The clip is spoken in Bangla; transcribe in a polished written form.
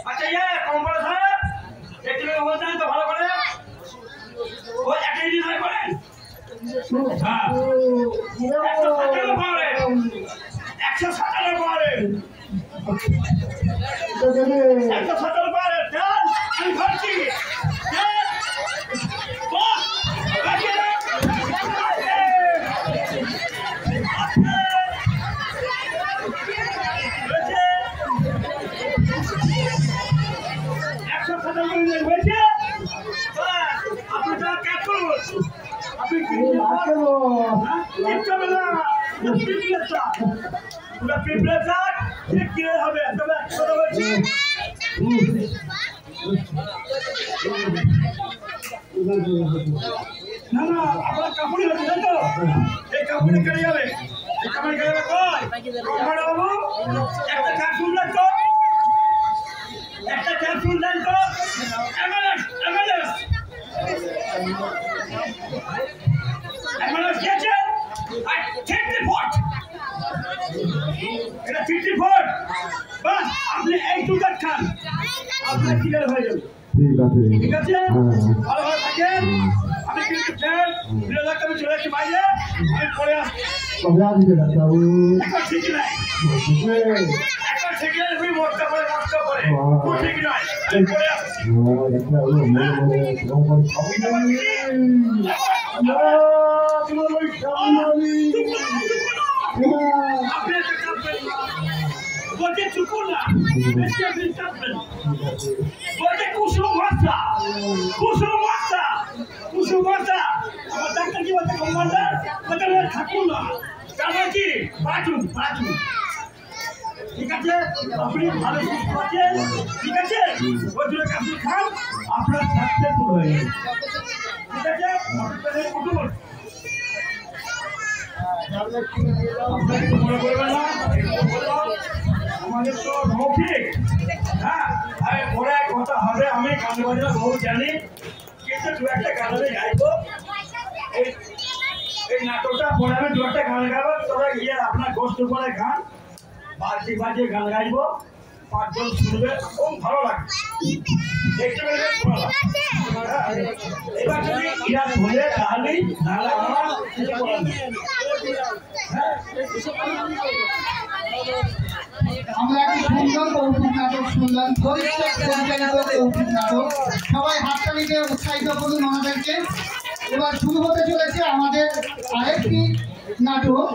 আচ্ছা ইয়ে কম্পাস সাহেব একটু বলতেন তো ভালো করে ও একই ডিজাইন করেন হ্যাঁ 157 পারে 157 পারে 157 পারে দেন আমি ধরছি না না আপনার কাপড় হচ্ছে তো এই কাপড়ে কেটে যাবে কাপড় কেটে যাবে কই বাবু একটা ক্যাপসুল দেন তো একটা ক্যাপসুল দেন তো এমএলএস এমএলএস এমএলএস গেছে আই 50 ফুট এটা 50 ফুট বাস আপনি এই দুটো খান আপনি ক্লিয়ার হয়ে যাবে ঠিক আছে ভালো ভালো থাকেন আমি কিন্তু ফ্রেন্ড বিরোধক আমি চলে আসছি বাইরে আমি পরে আসছি ঠিক নাই একবার ঠিক নাই তুমি মস্তা করে ঠিক নয় আমি পরে আসছি আপনি একটা কাপড় বলতে চুকুন না বেশি আপনি চাপবেন বলতে কুসুম ভাষা আমার ডাক্তার কি বলতে কমান্ডার বলতে থাকুন না জানো কি বাঁচু ঠিক আছে আপনি ভালো সুস্থ আছেন ঠিক আছে ওই জন্য আপনি খান আপনার সাকসেসফুল হয়ে যাবে ঠিক আছে আপনাদের কুটুম আপনাকে মনে করবেন না আমাদের তো মৌখিক হ্যাঁ পরে এক কথা হবে আমি গান বাজনা বহু জানি কিন্তু দু একটা গানে গাইবো এই নাটকটা পরে আমি দু একটা গান গাবো তোরা গিয়ে আপনার গোষ্ঠ করে গান বাজিয়ে গান গাইবো 5 জন শুনবে খুব ভালো লাগবে দেখতে পেলে ভালো লাগবে এবার যদি ইরা ভুলে তাহলেই নাহলে আমার আমরা একটি সুন্দর কৌতুক নাটক শুনলাম কৌতুক নাটক সবাই হাততালিতে উৎসাহিত করুন আমাদেরকে এবার শুরু হতে চলেছে আমাদের আরেকটি নাটক